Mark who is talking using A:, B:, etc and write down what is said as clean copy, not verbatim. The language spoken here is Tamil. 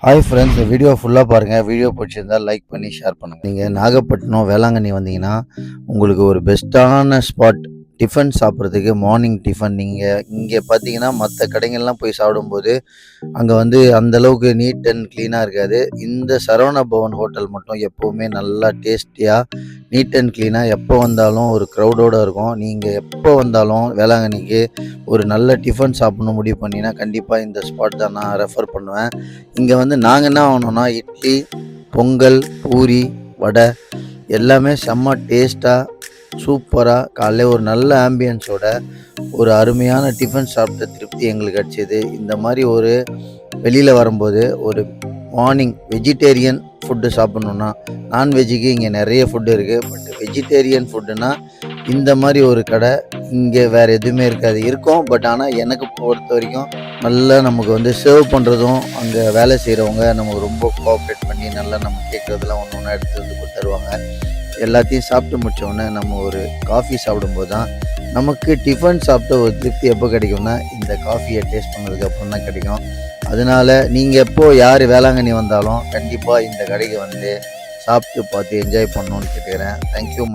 A: ஹாய் ஃப்ரெண்ட்ஸ், இந்த வீடியோ ஃபுல்லாக பாருங்கள். வீடியோ பிடிச்சிருந்தால் லைக் பண்ணி ஷேர் பண்ணுங்கள். நீங்கள் நாகப்பட்டினம் வேளாங்கண்ணி வந்தீங்கன்னா உங்களுக்கு ஒரு பெஸ்ட்டான ஸ்பாட் டிஃபன் சாப்பிட்றதுக்கு. மார்னிங் டிஃபன் நீங்கள் இங்கே பார்த்தீங்கன்னா மற்ற கடைகள்லாம் போய் சாப்பிடும்போது அங்கே அந்தளவுக்கு நீட் அண்ட் க்ளீனாக இருக்காது. இந்த சரவண பவன் ஹோட்டல் மட்டும் எப்போவுமே நல்லா டேஸ்டியாக நீட் அண்ட் க்ளீனாக எப்போ வந்தாலும் ஒரு க்ரௌடோடு இருக்கும். நீங்கள் எப்போ வந்தாலும் வேளாங்கண்ணிக்கு ஒரு நல்ல டிஃபன் சாப்பிட்ணும் முடிவு பண்ணிங்கன்னா கண்டிப்பாக இந்த ஸ்பாட் தான் நான் ரெஃபர் பண்ணுவேன். இங்கே நாங்கள் என்ன வாங்கினோன்னா இட்லி, பொங்கல், பூரி, வடை எல்லாமே செம்ம டேஸ்ட்டாக சூப்பராக காலையில் ஒரு நல்ல ஆம்பியன்ஸோட ஒரு அருமையான டிஃபன் சாப்பிட்ட திருப்தி எங்களுக்கு கிடச்சிது. இந்த மாதிரி ஒரு வெளியில் வரும்போது ஒரு மார்னிங் வெஜிடேரியன் ஃபுட்டு சாப்பிட்ணுன்னா, நான்வெஜ்ஜுக்கு இங்கே நிறைய ஃபுட்டு இருக்குது. பட் வெஜிடேரியன் ஃபுட்டுன்னா இந்த மாதிரி ஒரு கடை இங்கே வேறு எதுவுமே இருக்காது. இருக்கும், பட் ஆனால் எனக்கு பொறுத்த வரைக்கும் நல்லா நமக்கு சர்வ் பண்ணுறதும் அங்கே வேலை செய்கிறவங்க நமக்கு ரொம்ப கோஆப்ரேட் பண்ணி நல்லா நம்ம கேட்குறதெல்லாம் ஒன்று ஒன்றா எடுத்து தருவாங்க. எல்லாத்தையும் சாப்பிட்டு முடித்தோடனே நம்ம ஒரு காஃபி சாப்பிடும்போது தான் நமக்கு டிஃபன் சாப்பிட்ட ஒரு திருப்தி எப்போ கிடைக்கும்னா இந்த காஃபியை டேஸ்ட் பண்ணதுக்கு அப்புறம் தான் கிடைக்கும். அதனால் நீங்கள் எப்போது யார் வேளாங்கண்ணி வந்தாலும் கண்டிப்பாக இந்த கடைக்கு சாப்பிட்டு பார்த்து என்ஜாய் பண்ணணுன்னு கேட்டுக்கிறேன். தேங்க்யூ.